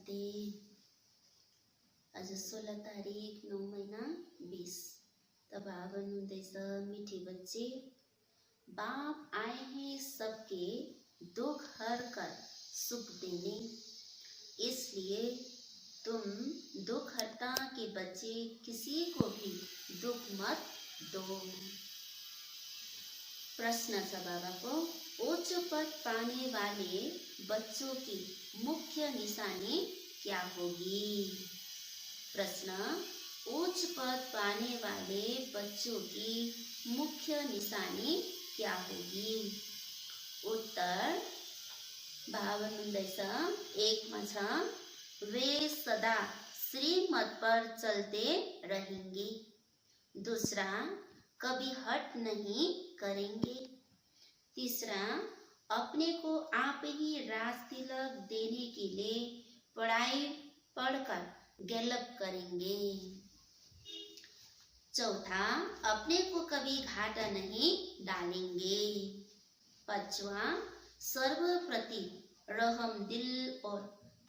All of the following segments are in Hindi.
शान्ति। आज 16 तारिक 9 महीना 20। तब आवन हुँदैछ, मीठे बच्चे, बाप आए हैं सबके दुख हर कर सुख देने, इसलिए तुम दुख हरता के बच्चे किसी को भी दुख मत दो। प्रश्न छ बाबा को, उच्च पद पाने वाले बच्चों की मुख्य निशानी क्या होगी? प्रश्न, उच्च पद पाने वाले बच्चों की मुख्य निशानी क्या होगी? उत्तर भावन हुँदैछ, 1 मा छ, वे सदा श्रीमत पर चलते रहेंगे। दूसरा, कभी हट नहीं करेंगे। तीसरा, अपने को आप ही राज तिलक देने के लिए पढ़ाई पढ़कर गैलप करेंगे। चौथा, अपने को कभी घाटा नहीं डालेंगे। पांचवा, सर्व प्रति रहम दिल और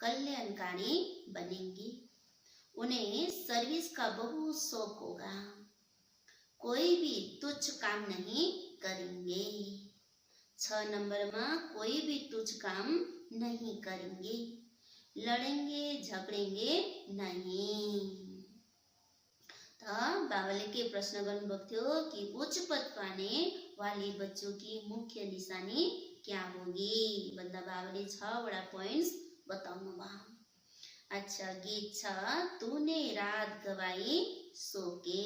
कल्याणकारी बनेंगे। उन्हें सर्विस का बहुत शौक होगा, कोई भी तुच्छ काम नहीं करेंगे। 6 नंबर में कोई भी तुच्छ काम नहीं करेंगे, लड़ेंगे झगड़ेंगे नहीं। तो बाबाले के प्रश्न गर्नुभएको थियो कि उच्च पद पाने वाले बच्चों की मुख्य निशानी क्या होगी भन्दा बाबाले 6 वटा पोइन्ट्स बताउनु भयो। अच्छा, गीत छ, तूने रात गवाई सो के,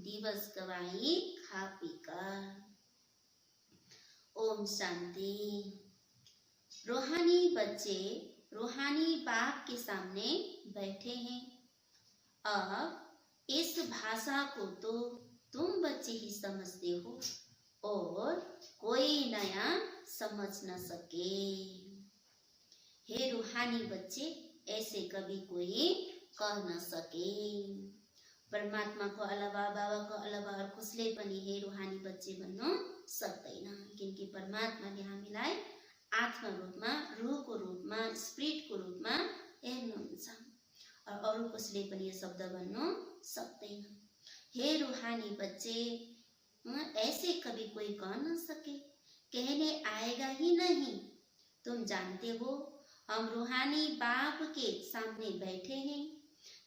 दिवस गवाई खा पी कर। ओम शांति। रूहानी बच्चे रूहानी बाप के सामने बैठे हैं। अब इस भाषा को तो तुम बच्चे ही समझते हो और कोई नया समझ न सके। हे रूहानी बच्चे, ऐसे कभी कोई कह न सके। परमात्मा को अलावा, बाबा को अलावा और कसले पनि हे रूहानी बच्चे भन्नु सक्दैन, किनकि परमात्माले हामीलाई आत्मा रूपमा, रूहको रूपमा, स्पिरिटको रूपमा हेर्नुहुन्छ और अरू कसले पनि यो शब्द भन्नु सक्दैन। हे रूहानी बच्चे, ऐसे कभी कोई कह न सके, कहने आएगा ही नहीं। तुम जानते हो, हम रूहानी बाप के सामने बैठे हैं,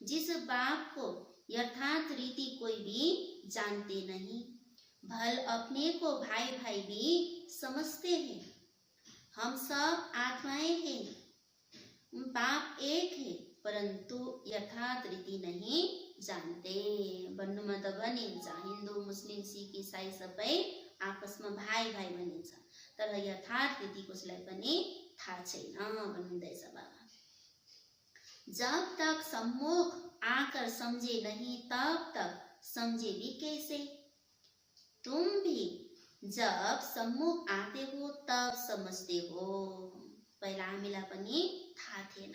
जिस बाप को यथार्थ रीति कोई भी जानते नहीं। भल अपने को भाई भाई भी समझते हैं। हम सब आत्माएं हैं, बाप एक है, परंतु यथार्थ रीति नहीं जानते। भन्नुमा त भनिन्छ, हिन्दू मुस्लिम सिख इसाई सबै आपसमा भाइ भाइ भनिन्छ, तर यथार्थ रीति कसलाई पनि थाहा छैन भन्नुहुँदैछ बाबा। जब तक सम्मुख आकर समझे नहीं, तब तक समझे भी कैसे? तुम भी जब सम्मुख आते हो तब समझते हो। पहिला हामीलाई पनि थाहा थिएन।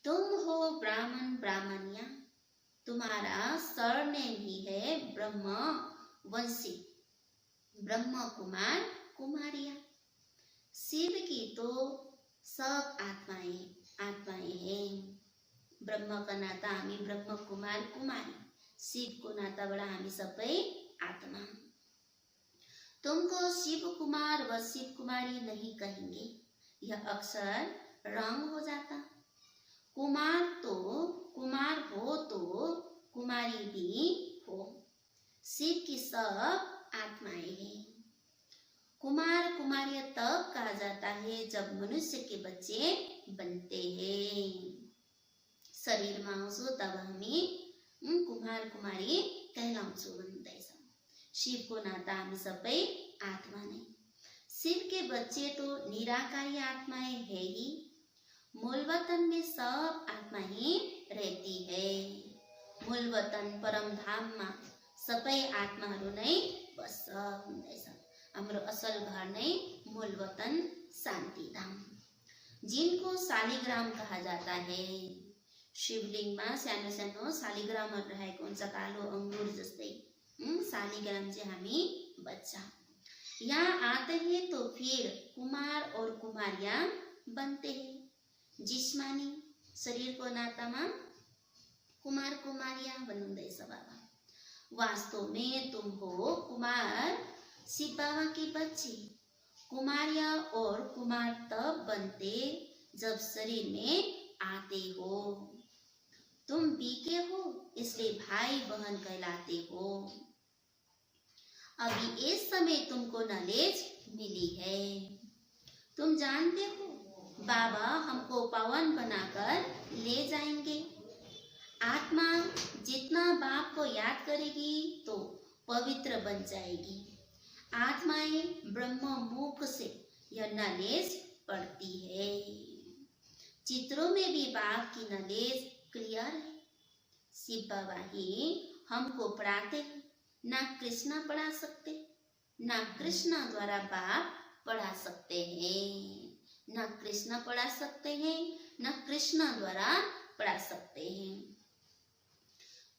तुम हो ब्राह्मण ब्राह्मणिया, तुम्हारा सरनेम ही है ब्रह्म वंशी, ब्रह्म कुमार कुमारिया। शिव की तो सब आत्माएं हैं। ब्रह्म का नाता हामी ब्रह्म कुमार कुमारी, शिव को नाताबाट हामी सबै आत्मा। तुमको शिव कुमार व शिव कुमारी नहीं कहेंगे, यह अक्सर रंग हो जाता। कुमार हो तो कुमारी भी हो। शिव की सब आत्माएं हैं। कुमार कुमारियां तब कहा जाता है जब मनुष्य के बच्चे बनते हैं। शरीर में आउँछौं तब हामी कुमार कुमारी कहलाउँछौं भन्दैछ। शिव को नाता हामी सबै आत्मा नै। शिव के बच्चे तो निराकारी आत्माएं है ही। मूल वतन में सब आत्मा ही रहती है। मूल वतन परम धाम में सबै आत्माहरू नै बस्छ भन्दैछ। हाम्रो असल घर नै मूल वतन शान्ति धाम, जिनको शालिग्राम कहा जाता है। शिवलिंग में सानो सानो शालिग्रामहरु रहेको हुन्छ, कालो अंगुर जस्तै। शालिग्राम चाहिँ हामी बच्चा। यहाँ आते हैं तो फिर कुमार और कुमारियां बनते हैं। जिस्मानी शरीरको नातामा कुमार कुमारिया भन्नुहुँदैछ बाबा। वास्तव में तुम हो कुमार शिव बाबा के बच्चे। कुमारिया और कुमार तब बनते जब शरीर में आते हो। तुम बीके हो इसलिए भाई बहन कहलाते हो। अभी इस समय तुमको नॉलेज मिली है। तुम जानते हो बाबा हमको पावन बनाकर ले जाएंगे। आत्मा जितना बाप को याद करेगी तो पवित्र बन जाएगी। आत्माएं ब्रह्म मुख से यह नॉलेज पढ़ती है। चित्रों में भी बाप की नॉलेज क्लियर है। शिव बाबा ही हमको पढ़ाते हैं, ना कृष्णा पढ़ा सकते, ना कृष्णा द्वारा बाप पढ़ा सकते हैं। ना कृष्णा पढ़ा सकते हैं, ना कृष्णा द्वारा पढ़ा सकते हैं।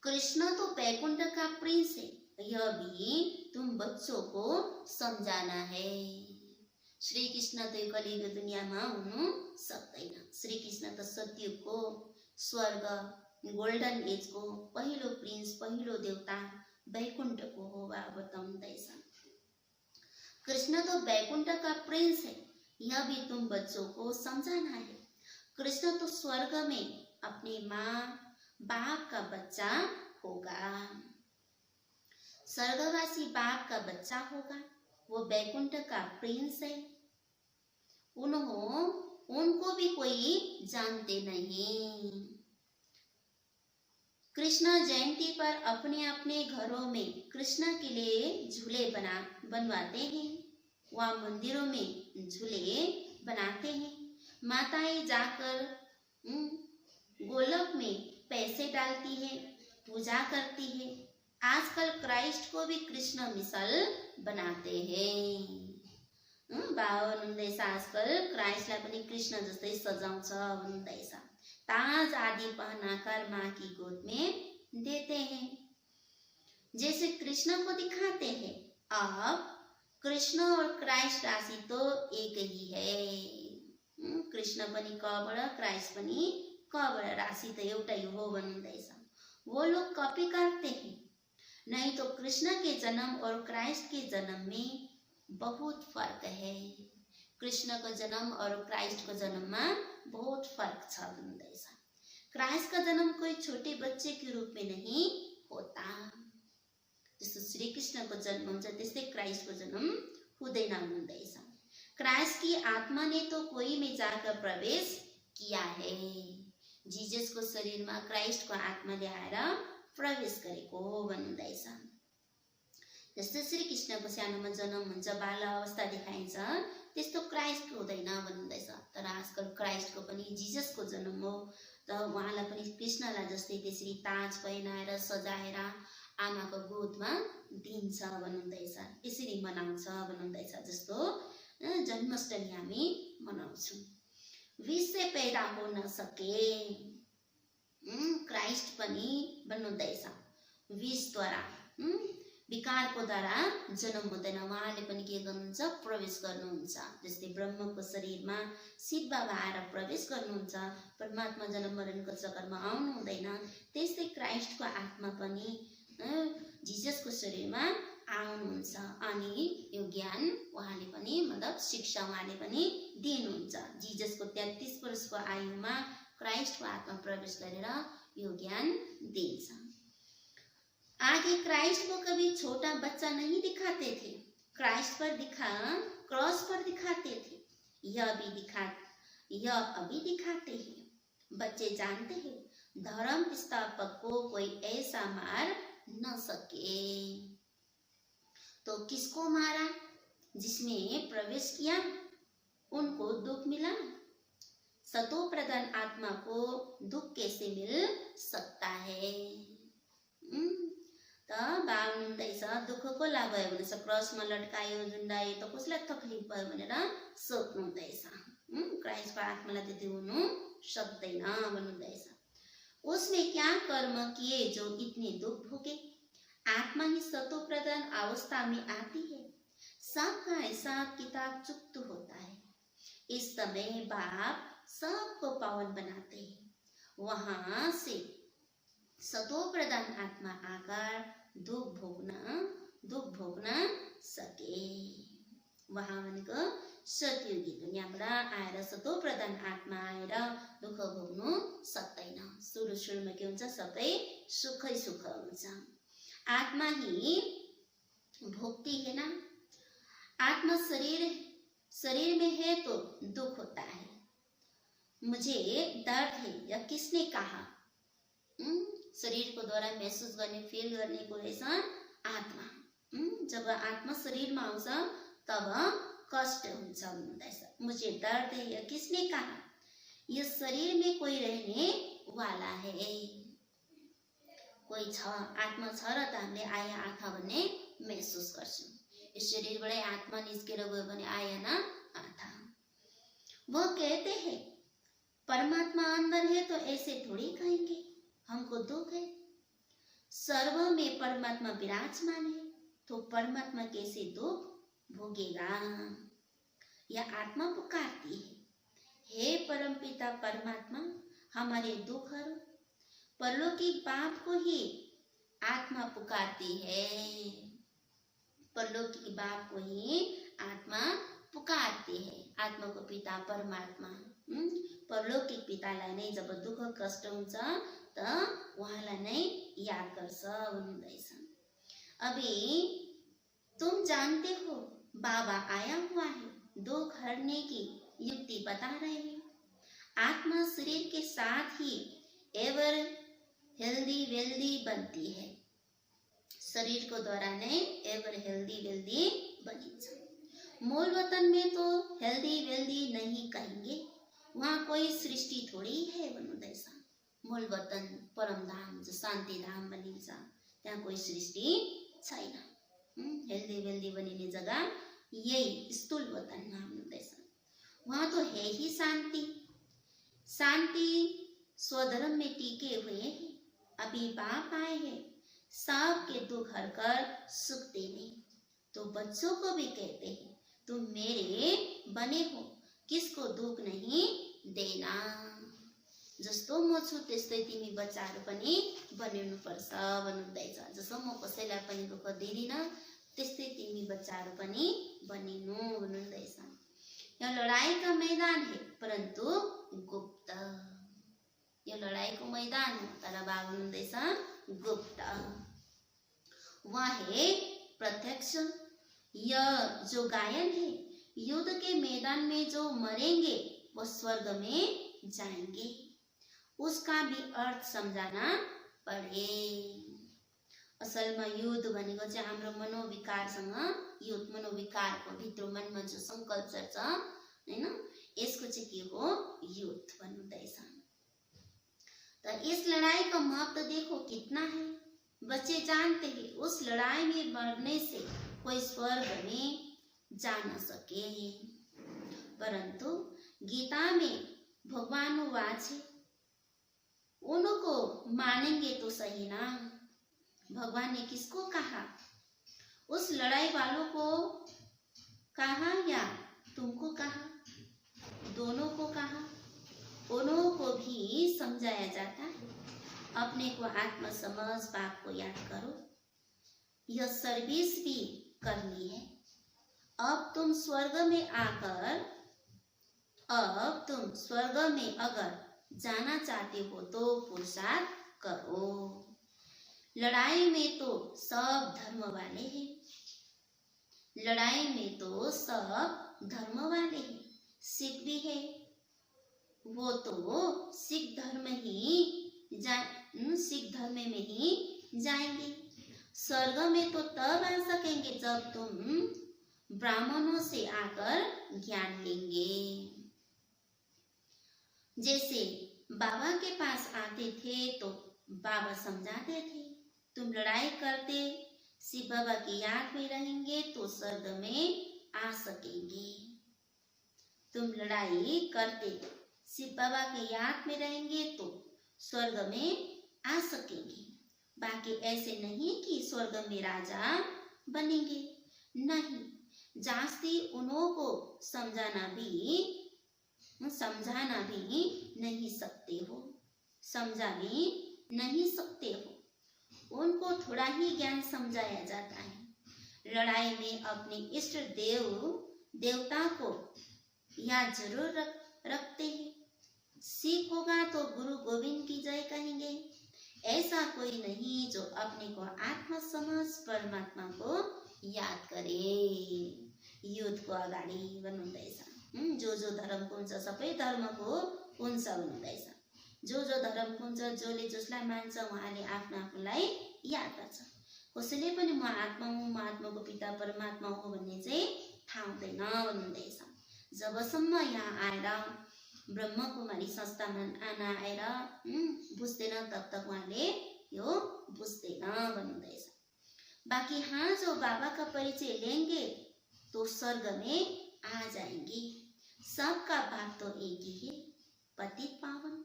कृष्ण तो बैकुंठ का प्रिंस है, यह भी तुम बच्चों को समझाना है। श्री कृष्ण तो यो कलियुग दुनियाँमा हुनु सक्दैन। श्री कृष्ण त सत्ययुगको स्वर्ग गोल्डन एजको पहिलो प्रिंस, पहिलो देवता बैकुंठको हो बाबा बताउँदैछ। कृष्ण तो बैकुंठ का प्रिंस है, यह भी तुम बच्चों को समझाना है। कृष्ण तो स्वर्ग में अपनी माँ बाप का बच्चा होगा। स्वर्गवासी बाप का बच्चा होगा। वो बैकुंठ का प्रिंस है। उनको भी कोई जानते नहीं। कृष्ण जयंती पर अपने अपने घरों में कृष्ण के लिए झूले बनवाते हैं। वहाँ मंदिरों में झूले बनाते हैं। माताएं जाकर गोलक में पैसे डालती है, पूजा करती है। आजकल क्राइस्ट को भी कृष्ण मिसल बनाते हैं। बाबा भन्नुहुँदैछ आजकल क्राइस्टलाई पनि कृष्ण जस्तै सजाउँछ भन्नुहुँदैछ। ताज आदि पहनाकर माँ की गोद में देते हैं, जैसे कृष्ण को दिखाते हैं। अब कृष्ण और क्राइस्ट राशि तो एक ही है। कृष्ण पनि कबाट, क्राइस्ट पनि कबाट, राशि त एउटै हो भन्नुहुँदैछ। वो लोग कॉपी करते हैं। नहीं तो कृष्ण के जन्म और क्राइस्ट के जन्म में बहुत फर्क है। कृष्ण का जन्म और क्राइस्ट का जन्म में बहुत फर्क छ भन्दैछ। क्राइस्ट का जन्म कोई छोटे बच्चे के रूप में नहीं होता। जस्तो श्री कृष्ण को जन्म हुन्छ त्यस्तै क्राइस्ट को जन्म हुँदैन भन्दैछ। क्राइस्ट की आत्मा ने तो कोई में जाकर प्रवेश किया है। जीसस को शरीर में क्राइस्ट को आत्माले आएर प्रवेश गरेको हो भन्दैछ। जस्तो श्री कृष्णको सानोमा जन्म हुन्छ, बाल अवस्था देखाइन्छ, त्यस्तो क्राइस्टको हुँदैन भन्दैछ। तर आजकल क्राइस्टको पनि जीससको जन्म हो, त उहाँलाई पनि कृष्णलाई जस्तै त्यसरी ताज पहिनाएर सजाएर आमाको गोदमा दिन्छ भन्नुहुँदैछ। यसरी मनाउँछ भन्नुहुँदैछ। जस्तो जन्माष्टमी हामी मनाउँछौँ। विष से पैदा हो न सके क्राइस्ट पनि भन्नुहुँदैछ। विषद्वारा विकारको द्वारा जन्म हुँदैन। उहाँले पनि के गर्नुहुन्छ, प्रवेश गर्नुहुन्छ। जस्तै ब्रह्मको शरीरमा शिव बाबा आएर प्रवेश गर्नुहुन्छ, परमात्मा जन्म मरणको चक्करमा आउनु हुँदैन। त्यस्तै क्राइस्टको आत्मा पनि जीससको शरीरमा आउनुहुन्छ अनि यो ज्ञान उहाँले पनि मतलब शिक्षा उहाँले पनि दिनुहुन्छ। जीससको 33 वर्षको आयुमा क्राइस्टको आत्मा प्रवेश गरेर यो ज्ञान दिन्छ। आगे क्राइस्ट को कभी छोटा बच्चा नहीं दिखाते थे, क्राइस्ट पर क्रॉस पर दिखाते थे। यह अभी दिखाते हैं। बच्चे जानते हैं धर्म स्थापक को कोई ऐसा मार न सके। तो किसको मारा? जिसमें प्रवेश किया उनको दुख मिला। सतो प्रधान आत्मा को दुख कैसे मिल सकता है? त बाबा हुँदैछ दुःखको लाभ भयो भनेछ, क्रसमा लटकायो झुन्डायो त कसलाई तकलिफ भयो भनेर सोध्नुहुँदैछ। क्राइस्टको आत्मालाई त्यति हुनु सक्दैन भन्नुहुँदैछ। उसमें क्या कर्म किए जो इतने दुख भोगे? आत्मा ही सतो प्रधान अवस्था में आती है। सबका हिसाब किताब चुकता होता है। इस समय बाप सबको पावन बनाते हैं। वहां से सतो प्रधान आत्मा आकर दुख भोग्न सके। वहाँ भनेको सतयुगी दुनियाँबाट आएर सतो प्रधान आत्मा आएर दुःख भोग्नु सक्दैन। सुरुमा के हुन्छ, सबै सुखै सुख हुन्छ। आत्मा ही भोगती है ना। आत्मा शरीर में है तो दुख होता है। मुझे दर्द है या किसने कहा, शरीर को द्वारा महसुस गर्ने फील गर्ने को रहेछ आत्मा। जब आत्मा शरीरमा आउँछ तब कष्ट हुन्छ भन्दैछ। मुझे दर्द है या किसने कहा, यो शरीर में कोई रहने वाला है। कोही छ, आत्मा छ र त हामीले आया आथा भन्ने महसुस गर्छौं। इस शरीरबाटै आत्मा निस्केर गयो भने आया ना आथा। वो कहते हैं परमात्मा अंदर है तो ऐसे थोड़ी कहेंगे हमको दुख है। सर्व में परमात्मा विराजमान है तो परमात्मा कैसे दुख भोगेगा। यह आत्मा पुकारती है, हे परमपिता परमात्मा, हमारे दुखहरू परलौकिक बाप को ही आत्मा पुकारती है। परलौकिक बाप को ही आत्मा पुकारती है। आत्मा को पिता परमात्मा, परलौकिक पितालाई नै जब दुःख कष्ट हुन्छ त उहाँलाई नै याद गर्छ भन्दैछ। अभी तुम जानते हो बाबा आया हुआ है, दुख हरने की युक्ति बता रहे हैं। आत्मा शरीर के साथ ही एवर हेल्दी वेल्दी बनती है। शरीर को द्वारा नै एवर हेल्दी वेल्दी बनिन्छ। मूल वतन में तो हेल्दी वेल्दी नहीं कहेंगे, वहाँ कोई सृष्टि थोड़ी है भन्नुहुँदैछ। मूल वतन परम धाम जो शान्ति धाम भनिन्छ, त्यहाँ कोही सृष्टि छैन। हेल्दी वेल्दी बनिने जग्गा यही स्थूल वतनमा भन्नुहुँदैछ। वहाँ तो है ही शांति। शांति स्वधर्म में टिके हुए हैं। अभी बाप आए हैं, सबके दुख हरकर सुख देने। तो बच्चों को भी कहते हैं तुम मेरे बने हो, किसको दुख नहीं देना। जस्तो म छु त्यस्तै तिमी बच्चाहरू पनि बनिनुपर्छ भन्नुहुँदैछ। जस्तो म कसैलाई पनि दुःख दिदिन त्यस्तै तिमी बच्चाहरू पनि बनिनु भन्नुहुँदैछ। यो लडाई का मैदान है परन्तु गुप्त। यो लडाईको मैदान हो तर बाबा भन्नुहुँदैछ गुप्त। वहाँ है प्रत्यक्ष। यह जो गायन है, युद्ध के मैदान में जो मरेंगे वो स्वर्ग में जाएंगे। उसका भी अर्थ समझाना पड़े। असलमा युद्ध भनेको चाहिँ हाम्रो मनोविकारसँग, युद्ध मनोविकारको भित्र मनमा जो संकल्प छ हैन, यसको चाहिँ के हो, युद्ध भन्नुहुँदैछ। तो इस लड़ाई का महत्व देखो कितना है। बच्चे जानते हैं उस लड़ाई में मरने से कोई स्वर्ग में जा न सके, परंतु गीता में भगवान वाच है, उनको मानेंगे तो सही ना। भगवान ने किसको कहा, उस लड़ाई वालों को कहा या तुमको कहा, दोनों को कहा। उन्हों को भी समझाया जाता है। अपने को आत्मा समझ बाप को याद करो। यह सर्विस भी करनी है। अब तुम स्वर्ग में अगर जाना चाहते हो तो पुरुषार्थ करो। लड़ाई में तो सब धर्म वाले हैं। लड़ाई में तो सब धर्म वाले हैं। सिख भी है, वो तो सिख धर्म में ही जाएंगे। स्वर्ग में तो तब आ सकेंगे जब तुम ब्राह्मणों से आकर ज्ञान लेंगे। जैसे बाबा के पास आते थे तो बाबा समझाते थे, तुम लड़ाई करते शिव बाबा की याद में रहेंगे तो स्वर्ग में आ सकेंगे। तुम लड़ाई करते शिव बाबा के याद में रहेंगे तो स्वर्ग में आ सकेंगे। बाकी ऐसे नहीं कि स्वर्ग में राजा बनेंगे, नहीं। जास्ती उन्हों को समझाना भी नहीं सकते हो। समझा भी नहीं सकते हो। उनको थोड़ा ही ज्ञान समझाया जाता है। लड़ाई में अपने इष्ट देवता को याद जरूर रखते हैं। सीख होगा तो गुरु गोविंद की जय कहेंगे। ऐसा कोई नहीं जो अपने को आत्मा समझ परमात्मा को याद करे। युद्ध को अगाडि भन्नुहुँदैछ। जो धर्मको हुन्छ सबै धर्मको हुन्छ भन्नुहुँदैछ। जो धर्मको हुन्छ, जसले जसलाई मान्छ उहाँले आफ्नो आफूलाई याद गर्छ। कसैले पनि म आत्मा हुँ, म आत्माको पिता परमात्मा हो भन्ने चाहिँ थाहा हुँदैन भन्नुहुँदैछ। जबसम्म यहाँ आएर ब्रह्मकुमारी संस्थामा आएर बुझ्दैन तब तक उहाँले यो बुझ्दैन भन्नुहुँदैछ। बाकी हाँ जो बाबा का परिचय लेंगे तो स्वर्ग में आ जाएंगे। सबका बाप तो एक ही है, पतित पावन।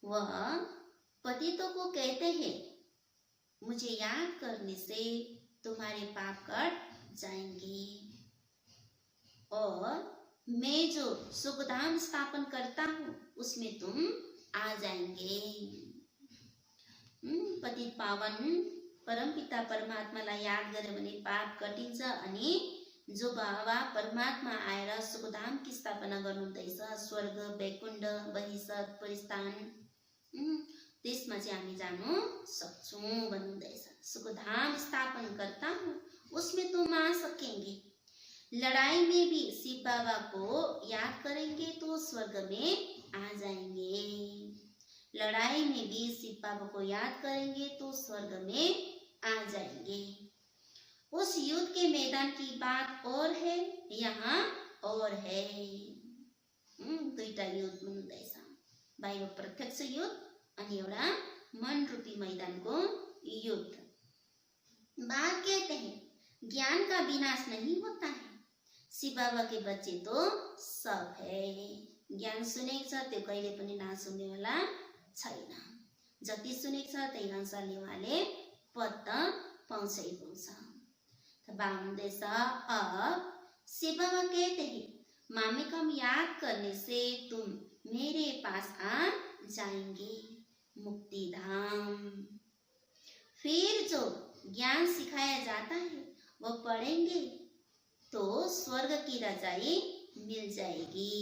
वह पतितों को कहते हैं मुझे याद करने से तुम्हारे पाप कट जाएंगे और मैं जो सुखधाम स्थापन करता हूँ उसमें तुम आ जाएंगे। पतित पावन परमपिता परमात्मालाई याद गरे भने पाप कटिन्छ अनि जो बाबा परमात्मा आएर सुखधाम की स्थापना गर्नुहुँदैछ, स्वर्ग वैकुण्ठ बहिष्ठ परिस्थान त्यसमा चाहिँ हामी जानु सक्छौं भन्नुहुँदैछ। सुखधाम स्थापन करता हूँ उसमें तुम आ सकेंगे। लड़ाई में भी शिव बाबा को याद करेंगे तो स्वर्ग में आ जाएंगे। लड़ाई में भी शिव बाबा को याद करेंगे तो स्वर्ग में आ जाएंगे। उस युद्ध के मैदान की बात और है, यहाँ और है। दुईटा युद्ध भन्नुहुँदैछ। बाहिर प्रत्यक्ष युद्ध अनि एउटा मन रूपी मैदानको युद्ध। बात कहते हैं ज्ञान का विनाश नहीं होता है। शिव बाबा के बच्चे तो सब है। ज्ञान सुनेको छ त्यो कहिले पनि नसुन्नेवाला छैन। जति सुनेको छ त्यही अनुसारले उहाँले पद त पाउँछै पाउँछ। बाबा भन्दैछ अब शिव बाबा कहते हैं मामे को हम याद करने से तुम मेरे पास आ जाएंगे मुक्ति धाम। फिर जो ज्ञान सिखाया जाता है वह पढ़ेंगे तो स्वर्ग की रजाई मिल जाएगी।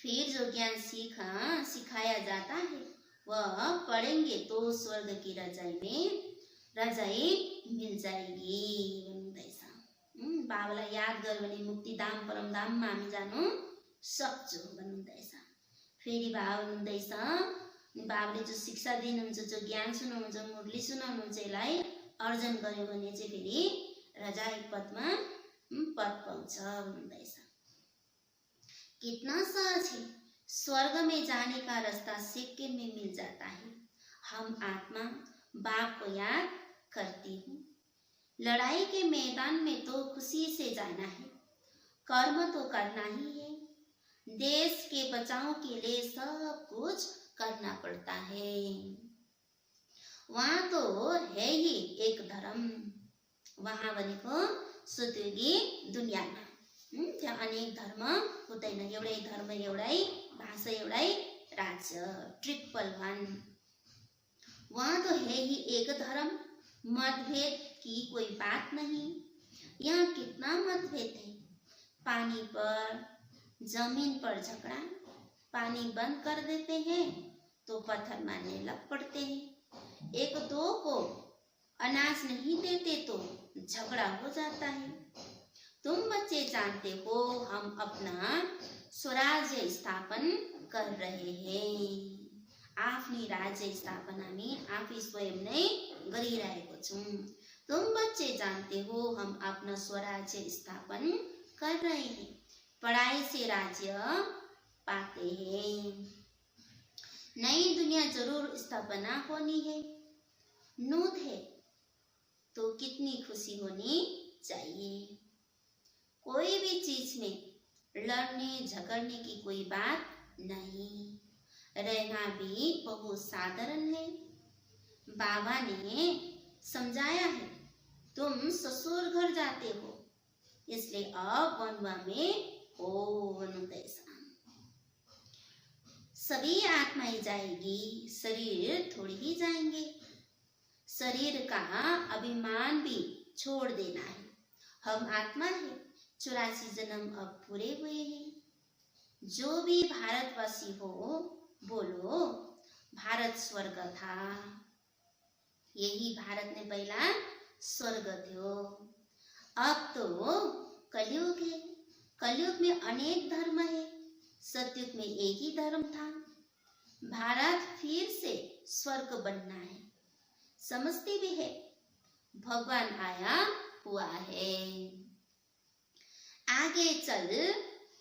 फिर जो ज्ञान सिखाया जाता है वह पढ़ेंगे तो स्वर्ग की रजाई मिल जाएगी भन्नुहुँदैछ। बाबालाई याद गर्यो भने मुक्तिधाम परमधाममा हामी जानु सक्छौं भन्नुहुँदैछ। फेरि बाबा भन्नुहुँदैछ बाबाले जो शिक्षा दिनुहुन्छ, जो ज्ञान सुनाउनुहुन्छ, मुरली सुनाउनुहुन्छ, यसलाई अर्जन गर्यो भने चाहिँ फेरि रजाई पदमा पद पाउँछ भन्नुहुँदैछ। कितना सहज है, स्वर्ग में जाने का रास्ता सेकंड में मिल जाता है। हम आत्मा बाप को याद करती हूँ। लड़ाई के मैदान में तो खुशी से जाना है, कर्म तो करना ही है। देश के बचाव के लिए सब कुछ करना पड़ता है। वहाँ तो है ही एक धर्म। वहाँ भनेको सुतुगी दुनियाँमा त्यहाँ अनेक धर्म हुँदैन। एउटै धर्म, एउटै भाषा, एउटै राज्य, ट्रिपल वन। वहाँ तो है ही एक धर्म। मतभेद की कोई बात नहीं। यहाँ कितना मतभेद है। पानी पर, जमीन पर झगड़ा। पानी बंद कर देते हैं तो पत्थर मारने लग पड़ते हैं। एक दो को अनाज नहीं देते तो झगड़ा हो जाता है। तुम बच्चे जानते हो हम अपना स्वराज्य स्थापन कर रहे हैं। आफ्नी राज्य स्थापना में आफै स्वयं नै गरिरहेको छौं। तुम बच्चे जानते हो हम अपना स्वराज्य स्थापन कर रहे हैं। पढ़ाई से राज्य पाते हैं। नई दुनिया जरूर स्थापना होनी है। नूत है तो कितनी खुशी होनी चाहिए। कोई भी चीज में लड़ने झगड़ने की कोई बात नहीं। रहना भी बहुत साधारण है। बाबा ने समझाया है तुम ससुर घर जाते हो इसलिए अब वनवा में हो भन्नुहुँदैछ। सभी आत्माएं जाएगी, शरीर थोड़ी ही जाएंगे। शरीर का अभिमान भी छोड़ देना है। हम आत्मा है, 84 जन्म अब पूरे हुए हैं। जो भी भारतवासी हो बोलो भारत स्वर्ग था। यही भारत में पहला स्वर्ग थियो। अब तो कलयुग है। कलयुग में अनेक धर्म है। सतयुग में एक ही धर्म था। भारत फिर से स्वर्ग बनना है। समझते भी है भगवान आया हुआ है। आगे चल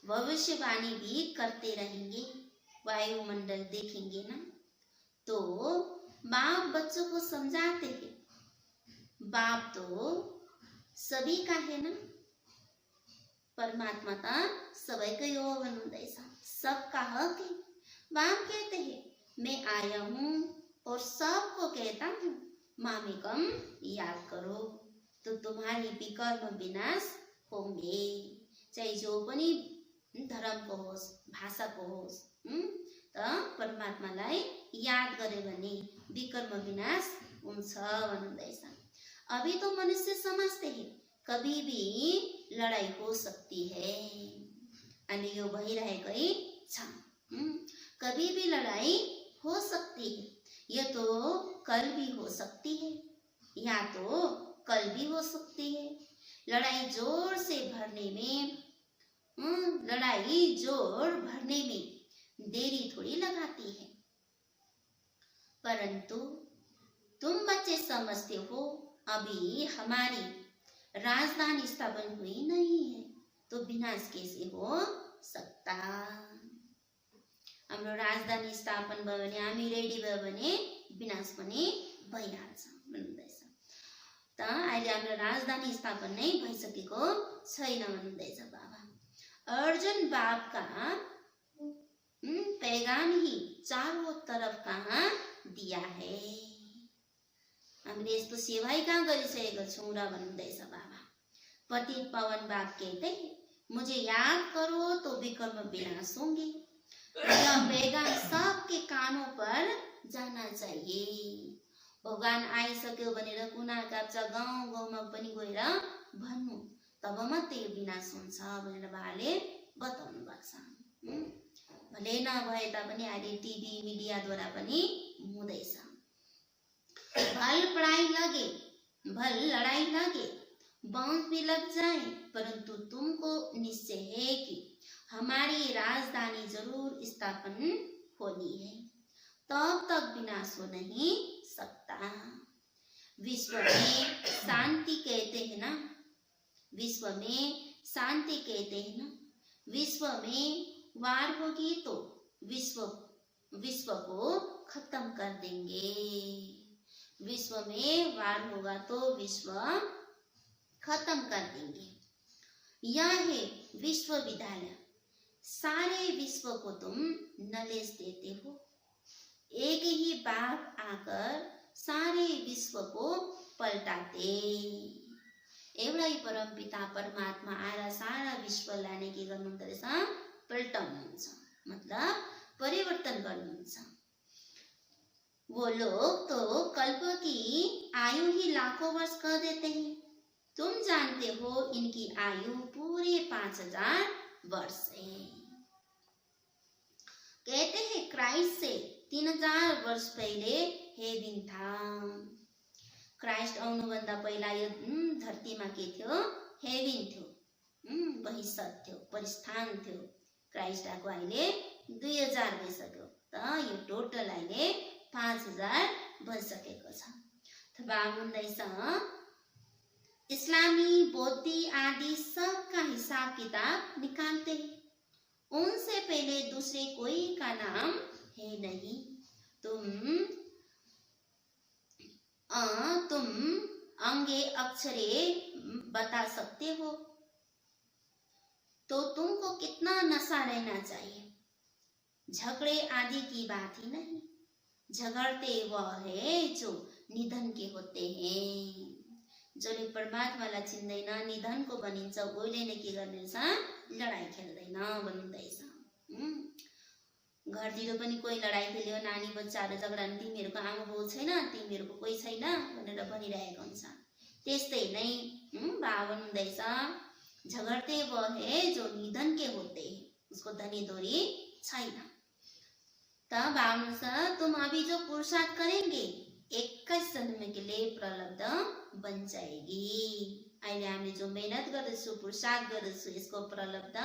भविष्यवाणी भी करते रहेंगे। वायुमंडल देखेंगे ना तो बाप बच्चों को समझाते हैं। बाप तो सभी का है ना। परमात्मा का सबैको हो भन्नुहुँदैछ। सबका हक है। बाप कहते हैं मैं आया हूँ और सबको कहता हूँ मामेकम याद करो तो तुम्हारी विकर्म विनाश होंगे। चाहे जो पनि धर्मको होस्, भाषाको होस्, त परमात्मालाई याद गर्यो भने विकर्म विनाश हुन्छ भन्नुहुँदैछ। अभी तो मनुष्य समझते हैं कभी भी लड़ाई हो सकती है। अनि यो भइरहेकै छ। कभी भी लड़ाई हो सकती है। यह तो कल भी हो सकती है, या तो कल भी हो सकती है। लड़ाई जोर भरने में देरी थोड़ी लगाती है। परंतु तुम बच्चे समझते हो अभी हमारी राजधानी स्थापन हुई नहीं है तो विनाश कैसे हो सकता। हाम्रो राजधानी स्थापन भयो भने हामी रेडी भयो भने विनाश पनि भइहाल्छ भन्नुहुँदैछ। त अहिले हाम्रो राजधानी स्थापन नै भइसकेको छैन भन्नुहुँदैछ बाबा। अर्जुन बाप का पैगाम ही चारों तरफ कहाँ दिया है। हामीले यस्तो सेवाई कहाँ गरिसकेको छौँ र भन्नुहुँदैछ बाबा। पतित पावन बाप कहते हैं मुझे याद करो तो विकर्म विनाश होंगे। यह पैगाम सबके कानों पर जाना चाहिए। भगवान आइसक्यो भनेर कुना काप्चा गाउँ गाउँमा पनि गएर भन्नु तब मात्रै यो विनाश हुन्छ भनेर बाबाले बताउनु भएको छ। भले नभए तापनि अहिले टिभी मिडियाद्वारा पनि हुँदैछ। भल पढ़ाई लगे, भल लड़ाई लगे, बांध भी लग जाए, परंतु तुमको निश्चय है कि हमारी राजधानी जरूर स्थापन होनी है। तब तक विनाश हो नहीं सकता। विश्व में शांति कहते हैं ना, विश्व में शांति कहते हैं ना। विश्व में वार होगी तो विश्व को खत्म कर देंगे। विश्व में वार होगा तो विश्व खत्म कर देंगे। यह है विश्वविद्यालय। सारे विश्व को तुम नॉलेज देते हो। एक ही बाप आकर सारे विश्व को पलटाते। एउटै परम पिता परमात्मा आएर सारा विश्वलाई नै के गर्नुहुन्छ रहेछ, पल्टाउनुहुन्छ, मतलब परिवर्तन गर्नुहुन्छ। वो लोग तो कल्प की आयु ही लाखों वर्ष कर देते हैं। तुम जानते हो इनकी आयु पूरे 5000 वर्ष है। कहते हैं क्राइस्ट से 3000 वर्ष पहले हेवन था। क्राइस्ट आउनुभन्दा पहिला यो धरतीमा के थियो, हेवन थियो, बहिष्ठ थियो, परिस्थान थियो। क्राइस्ट आएको अहिले 2000 भइसक्यो, त यो टोटल अहिले 5000 भइसकेको छ। अथवा हुँदैछ इस्लामी, बौद्धी आदि सबका हिसाब किताब निकालते हैं। उनसे पहले दूसरे कोई का नाम है नहीं। तुम अंगे अक्षरे बता सकते हो तो तुमको कितना नशा रहना चाहिए। झगड़े आदि की बात ही नहीं। झगड़ते वह है जो निधन के होते हैं। जसले परमात्मालाई चिन्दैन, निधनको बनिन्छ, उहिले नै के गर्नेछ, लडाई खेल्दैन भन्नुहुँदैछ। घरतिर पनि कोही लडाइँ खेल्यो, नानी बच्चाहरू झगडा, तिमीहरूको आमा बाउ छैन, तिमीहरूको कोही छैन भनेर भनिरहेको हुन्छ। त्यस्तै नै बाबा भन्नुहुँदैछ, झगडते वो है जो निधन के होते हैं, उसको धनी धोरी छैन। त बाबा भन्नुहुन्छ, तुम अभी जो पुरुषार्थ करेंगे 21 जन्म के लिए प्रलब्ध बन जाएगी। अहिले हामीले जो मेहनत गर्दैछौँ, पुरुषार्थ गर्दैछौँ, यसको प्रलब्ध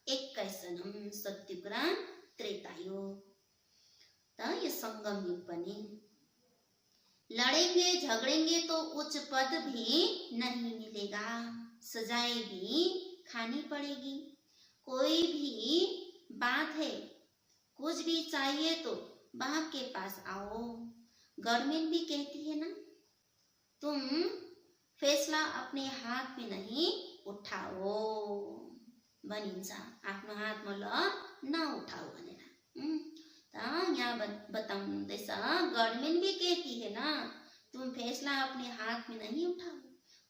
21 जन्म सत्युग र त्रेतायुग। त यो संगम युग पनि। लड़ेंगे झगड़ेंगे तो उच्च पद भी नहीं मिलेगा, सजाएं भी खानी पड़ेगी। कोई भी बात है, कुछ भी चाहिए तो बाप के पास आओ। गवर्नमेंट भी कहती है ना, तुम फैसला अपने हाथ में नहीं उठाओ भनिन्छ, आफ्नो हातमा ल नउठाओ भनेर। यहाँ बताउनुहुँदैछ, गवर्नमेंट भी कहती है ना, तुम फैसला अपने हाथ में नहीं उठाओ।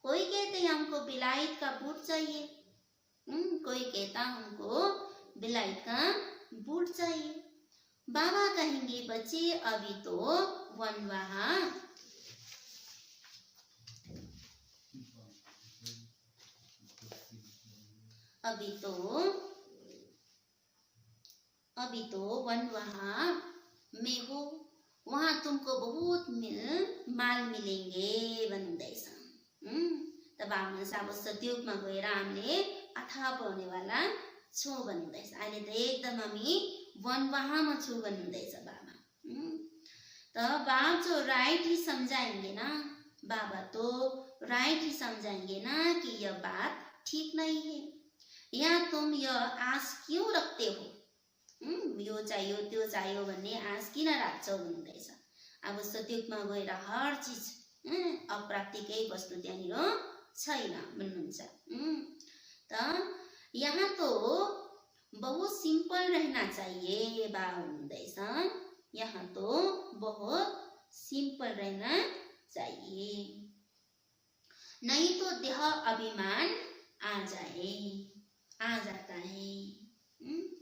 कोई कहते हैं हमको बिलायत का बूट चाहिए, कोई कहता हमको बिलायत का बूट चाहिए। बाबा कहेंगे, बच्चे अभी तो वनवाहा अभी तो वनवाहा में हो, वहां तुमको बहुत माल मिलेंगे भन्नुहुँदैछ। तब हामी अब सतयुगमा गएर हामीले अथाह पाउनेवाला छौँ भन्नुहुँदैछ। अहिले त एकदम हामी वनवाहामा छौँ भन्नुहुँदैछ बाबा। त बाबा जो राइट ही समझाएंगे ना, बाबा तो राइट ही समझाएंगे ना कि यह बात ठीक नहीं है, यहाँ तुम यह आस क्यों रखते हो, यो चाहियो त्यो चाहियो भन्ने आश किन राख्छौ भन्दैछ। अब सतयुगमा गएर हर चीज अप्राप्तिकै वस्तु त्यहाँनिर छैन भन्नुहुन्छ। त यहाँ तो बहुत सिंपल रहना चाहिए बाबा भन्दैछ, यहाँ तो बहुत सिंपल रहना चाहिए, नहीं तो देह अभिमान आ जाता है।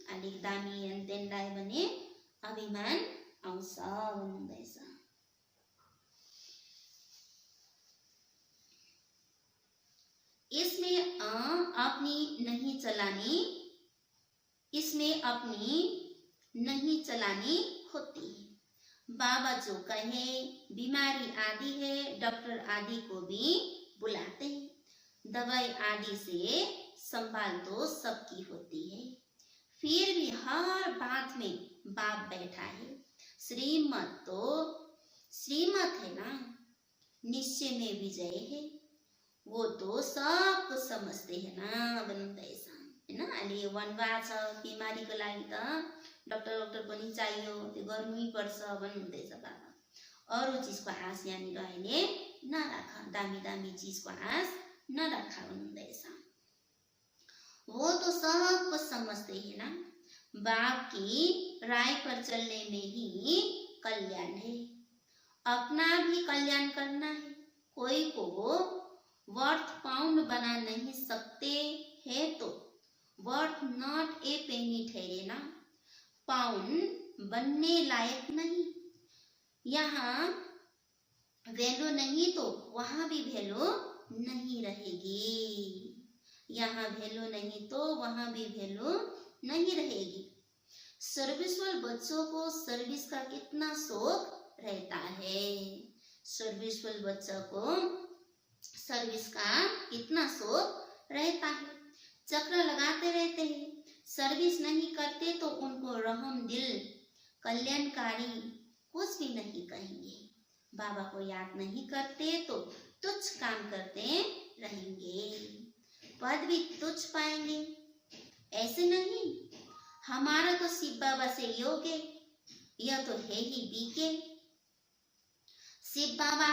अलिक दामी देनलाई भने अभिमान आउँछ भन्दैछ। इसमें अपनी नहीं चलानी होती है। बाबा जो कहे बीमारी आदि है, डॉक्टर आदि को भी बुलाते हैं। दवाई आदि से संभाल तो सबकी होती है, फिर भी हर बात में बाप बैठा है। श्रीमत है ना, निश्चय में विजय है, वो तो सब कुछ समझते है ना भन्दैछ हैन। अहिले वनवाह छ, बिमारीको लागि त डक्टर पनि चाहियो, त्यो गर्नै पर्छ भन्नुहुँदैछ बाबा। अरू चीजको आश यहाँनिर अहिले नराख, दामी चीजको आश नराख भन्नुहुँदैछ। वो तो सब कुछ समझते हैं ना, बाप की राय पर चलने में ही कल्याण है, अपना भी कल्याण करना है। कोई को वर्थ पाउंड बना नहीं सकते है तो वर्थ नॉट ए पेनी ठहरे ना, पाउंड बनने लायक नहीं। यहाँ वैल्यू नहीं तो वहां भी वैल्यू नहीं रहेगी, यहाँ वैल्यू नहीं तो वहां भी वैल्यू नहीं रहेगी। सर्विसफुल बच्चों को सर्विस का कितना शौक रहता है, सर्विसफुल बच्चों को सर्विस का कितना शौक रहता है। चक्र लगाते रहते हैं, सर्विस नहीं करते तो उनको रहम दिल कल्याणकारी कुछ भी नहीं कहेंगे। बाबा को याद नहीं करते तो तुच्छ काम करते रहेंगे, पद भी तुच्छ पाएंगे। ऐसे नहीं, हमारा तो शिव बाबा से योग है, यह तो है ही बीके। शिव बाबा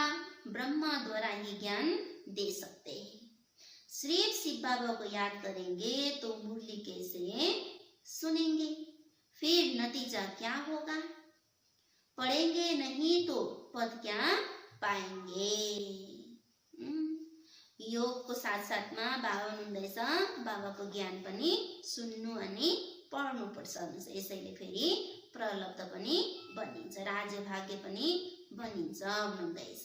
ब्रह्मा द्वारा ही ज्ञान दे सकते हैं। सिर्फ शिव बाबा को याद करेंगे तो मुरली कैसे सुनेंगे, फिर नतीजा क्या होगा, पढ़ेंगे नहीं तो पद क्या पाएंगे। योग को साथ साथमा बाबा हुनुहुँदैछ, बाबाको ज्ञान पनि सुन्नु अनि पढ्नु पर्छ। यसैले फेरि प्रलब्ध पनि बनिन्छ, राज्य भाग्य पनि बनिन्छ भन्नुहुँदैछ।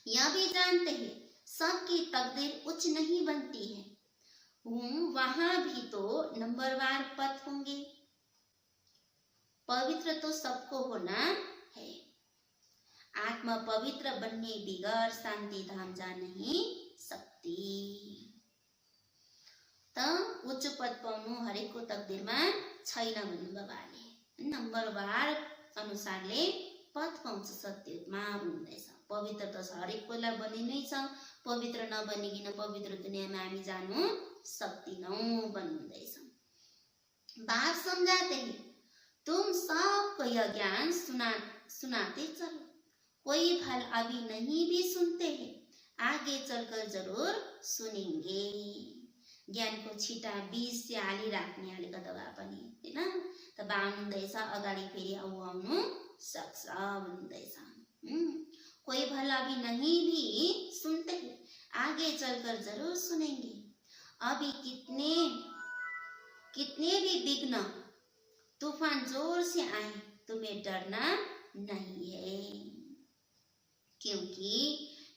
यह भी जानते हैं सबकी तकदीर उच्च नहीं बनती है, वहां भी तो नंबरवार पद होंगे। पवित्र तो सबको होना है, आत्मा पवित्र बनने बिगर शान्ति धाम जा नहीं सकती। त उच्च पद पाउनु हरेकको तकदिरमा छैन भन्नु बाबाले। नम्बरवार अनुसारले पद पाउँछ सत्ययुगमा भन्नुहुँदैछ। पवित्र त हरेककोलाई बनिनै छ, पवित्र नबनिकन पवित्र दुनियाँमा हामी जानु सक्दिनौं भन्नुहुँदैछ। बाप समझाते हैं तुम सबको यह ज्ञान सुनाते चलो, कोई फल अभी नहीं भी सुनते हैं, आगे चलकर जरूर सुनेंगे। ज्ञानको छिटा बीज चाहिँ हालिराख्ने अलिकति भए पनि हैन त भन्नुहुँदैछ, अगाडि फेरि आउनु सक्छ भन्नुहुँदैछ। कोई फल अभी नहीं भी सुनते हैं, आगे चलकर जरूर सुनेंगे। अभी कितने भी विघ्न तूफान जोर से आए तुम्हें डरना नहीं है, क्योंकि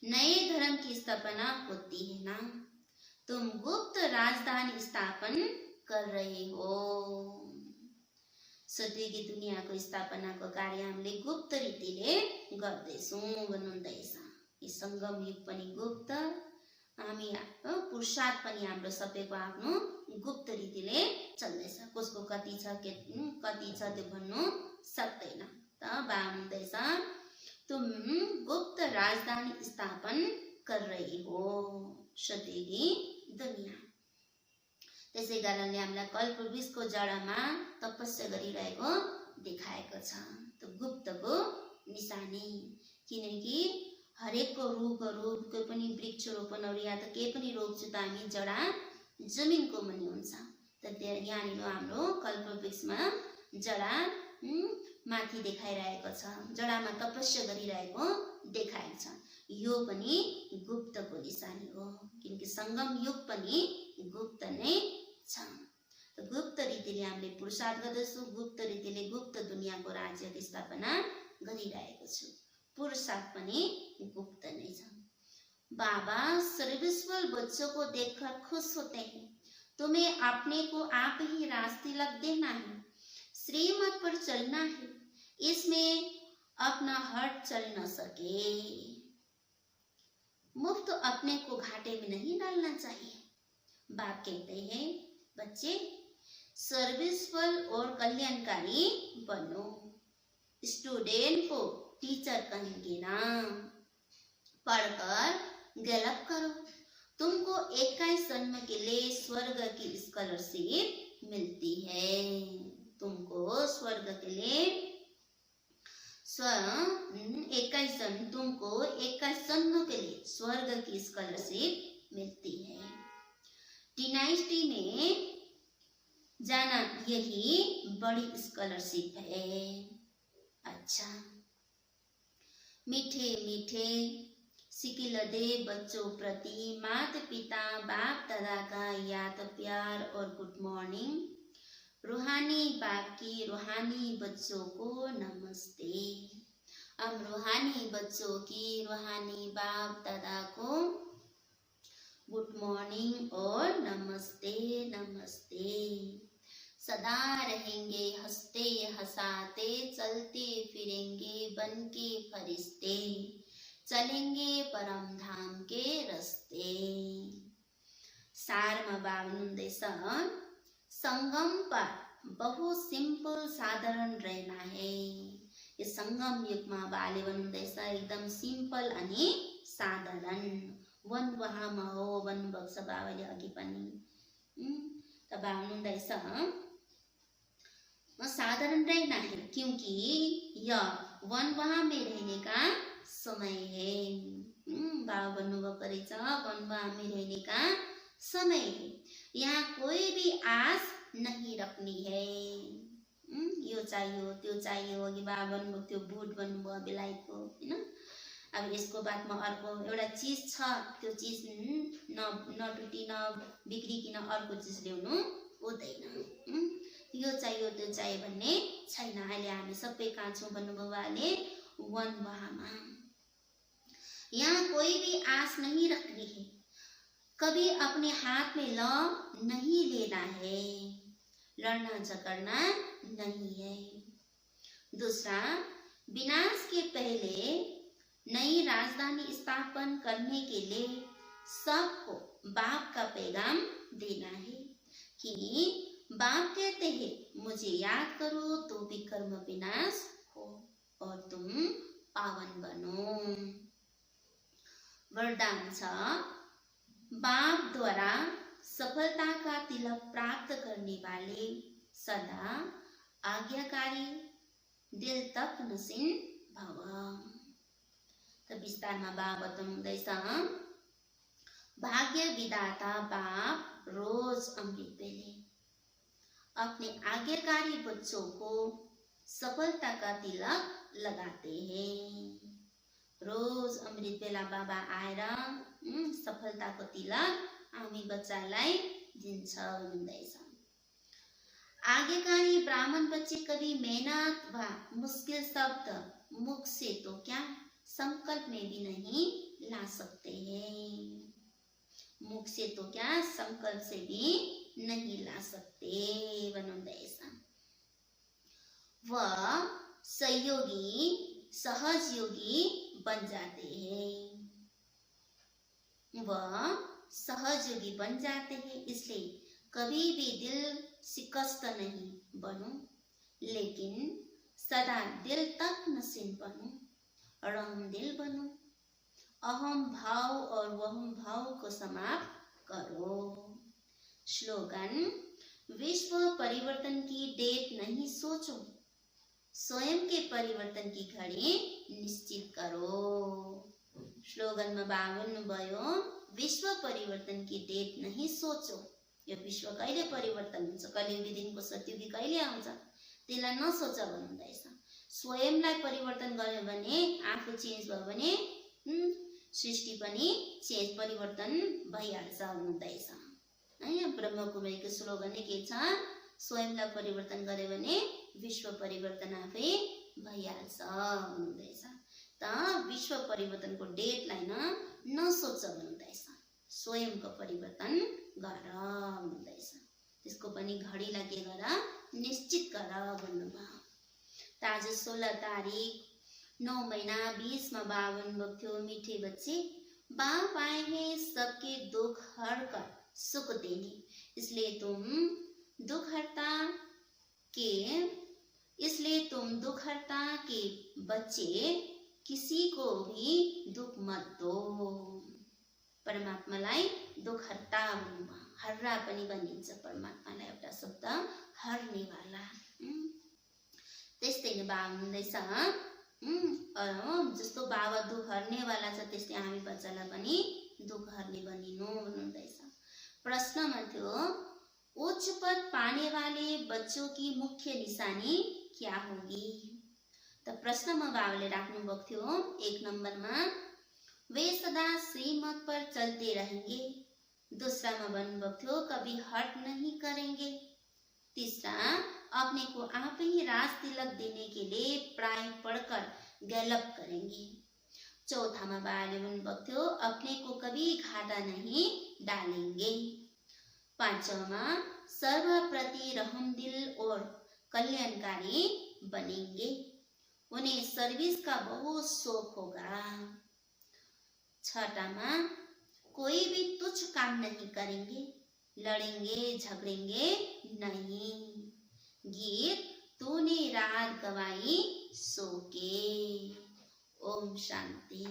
नए धर्म की स्थापना होती है ना, तुम गुप्त राजधानी स्थापन कर रहे हो। सद्युगी दुनियाँको स्थापनाको कार्य हामीले गुप्त रीतिले गर्दैछौँ भन्नुहुँदैछ। यो संगम युग पनि गुप्त, हामी पुरुषार्थ पनि हाम्रो सबैको आफ्नो गुप्त रीतिले चल्दैछ। कसको कति छ त्यो भन्नु सक्दैन। त भन्नुहुँदैछ तुम गुप्त राजधानी स्थापन कर रही हो सद्युगी दुनिया। त्यसै कारणले हामीलाई कल्पवृक्षको जडामा तपस्या गरिरहेको देखाएको छ, त्यो गुप्तको निशानी। किनकि हरेकको रुखहरूको पनि वृक्षरोपणहरू या त केही पनि रोप्छु त हामी जडा जमिनको पनि हुन्छ, त यहाँनिर हाम्रो कल्पवृक्षमा जडा माथि देखाइरहेको छ, जडामा तपस्या गरिरहेको देखाएको छ। यो पनि गुप्तको निशानी हो, किनकि संगम युग पनि गुप्त नै छ। गुप्त रीतिले हामीले पुरुषार्थ गर्दछौँ, गुप्त रीतिले गुप्त दुनियाँको राज्यको स्थापना गरिरहेको छु, पुरुषार्थ पनि गुप्त नै छ। बाबा सर्विसफुल बच्चों को देखकर खुश होते हैं, तुम्हें अपने को आप ही रास्ते लग देना है, श्रीमत पर चलना है, इसमें अपना हट चल न सके। मुफ्त अपने को घाटे में नहीं डालना चाहिए। बाप कहते हैं बच्चे सर्विसफुल और कल्याणकारी बनो, स्टूडेंट को टीचर कहेंगे ना, पढ़कर गैलप करो, तुमको 21 जन्म के लिए स्वर्ग की स्कॉलरशिप मिलती है। तुमको स्वर्ग के लिए 21 जन्म, तुमको 21 जन्म के लिए स्वर्ग की स्कॉलरशिप मिलती है। डिनाइस्टी में जाना यही बड़ी स्कॉलरशिप है। अच्छा, मीठे मीठे सिकिलदे बच्चों प्रति माता पिता बाप दादा का याद प्यार और गुड मॉर्निंग। रूहानी बाप की रूहानी बच्चों को नमस्ते। हम रूहानी बच्चों की रूहानी बाप दादा को गुड मॉर्निंग और नमस्ते नमस्ते। सदा रहेंगे हंसते हंसाते, चलते फिरेंगे बन के फरिश्ते, चलेंगे परम धाम के रस्ते। सारमा बाबा संगम पर बहुत सिंपल साधारण रहना है। ये संगम युगमा बाले भन्नुहुँदैछ एकदम सिंपल अनि साधारण। वन वहाँमा हो भन्नुभएको छ बाबाले अघि पनि। त बाबा भन्नुहुँदैछ साधारण रहना है, क्योंकि यह वन वहाँ में रहने का समय है। बाबा भन्नुभएको रहेछ वन वहाँ में रहने का समय है, यहाँ कोई भी आस नहीं रखनी है। यो चाहियो त्यो चाहियो, अघि बाबा भन्नुभएको त्यो बुट भन्नुभयो बेलायतको हैन। अब यसको बादमा अर्को एउटा चीज छ, त्यो चीज नटुटी नबिग्रिकन अर्को चीज ल्याउनु हुँदैन। यो चाहियो त्यो चाहियो भन्ने छैन। अहिले हामी सबै कहाँ छौँ भन्नुभयो उहाँले, वन वहामा। यहाँ कोई भी आस नहीं रखनी है, कभी अपने हाथ में लौ नहीं लेना है, लड़ना झगड़ना नहीं है। दूसरा, विनाश के पहले नई राजधानी स्थापन करने के लिए सबको बाप का पैगाम देना है कि बाप कहते हैं मुझे याद करो तो भी कर्म विनाश हो और तुम पावन बनो। वरदान छ, बाप द्वारा सफलता का तिलक प्राप्त करने वाले सदा आज्ञाकारी, दिल तक नसीन भव। त विस्तारमा बाबा बताउनुहुँदैछ, भाग्य विधाता बाप रोज अमृत बेले अपने आज्ञाकारी बच्चों को सफलता का तिलक लगाते हैं। रोज अमृत बेला बाबा आएर सफलताको तिलक हामी बच्चालाई दिन्छ भन्दैछ। आज्ञाकारी ब्राह्मण बच्चे कभी मेहनत व मुश्किल शब्द मुख से तो क्या संकल्प में भी नहीं ला सकते हैं। मुख से तो क्या संकल्प से भी नहीं ला सकते भन्नुहुँदैछ। वह सहयोगी सहज योगी बन जाते हैं। वह सहज योगी बन जाते हैं, इसलिए कभी भी दिल शिकस्त नहीं बनो, लेकिन सदा दिल तक नसीन बनो, रहम दिल बनो, अहम भाव और वहम भाव को समाप्त करो। स्लोगन, विश्व परिवर्तन की डेट नहीं सोचो, स्वयं के परिवर्तन की घडी निश्चित करो। स्लोगन में भन्नुभयो, विश्व परिवर्तन की डेट नहीं सोचो, यो विश्व कहिले परिवर्तन हुन्छ, कलियुगीदेखिको सतयुगी कहिले आउँछ त्यसलाई नसोच भन्नुहुँदैछ। स्वयंलाई परिवर्तन गर्यो भने, आफू चेन्ज भयो भने सृष्टि पनि चेन्ज परिवर्तन भइहाल्छ भन्नुहुँदैछ। है, ब्रह्मकुमारीको स्लोगन के छ, स्वयंलाई परिवर्तन गर्यो भने विश्व परिवर्तन आफै भइहाल्छ भन्नुहुँदैछ। त विश्व परिवर्तनको डेटलाई नसोच भन्नुहुँदैछ, स्वयंको परिवर्तन गर भन्नुहुँदैछ। त्यसको पनि घडीलाई के गर, निश्चित गर भन्नुभयो। त आज 16 तारिक 9 महीना 20 में बाबा भन्नुभयो, मिठे बच्चे बाप आए हैं सबके दुख हर कर सुख देने, इसलिए तुम दुख हरता के बच्चे किसी को भी दुख मत दो। परमात्मालाई दुख हरता भन्नुभयो, हर्रा पनि भनिन्छ परमात्मालाई, एउटा शब्द हर्नेवाला। त्यस्तै नै बाबा भन्दैछ, जस्तो बाबा दुख हर्नेवाला छ त्यस्तै हामी बच्चालाई पनि दुख हर्ने बनिनु भन्नुहुँदैछ। प्रश्नमा थियो, उच्च पद पाने वाले बच्चों की मुख्य निशानी क्या होगी? त प्रश्नमा बाबाले राख्नु भएको थियो 1 नम्बरमा, वे सदा श्रीमत पर चलते रहेंगे। दूसरा में भन्नुभएको थियो, कभी हट नहीं करेंगे। तीसरा, अपने को आप ही राज तिलक देने के लिए प्राय पढ़कर गैलप करेंगे। चौथा में बाबाले भन्नुभएको थियो, अपने को कभी घाटा नहीं डालेंगे। पांचवा, सर्व प्रति रहम दिल और कल्याणकारी बनेंगे, उन्हें सर्विस का बहुत शौक होगा। छठा में, कोई भी तुच्छ काम नहीं करेंगे, लड़ेंगे झगड़ेंगे नहीं। गीत, तूने रात गवाई सो के। ओम शांति।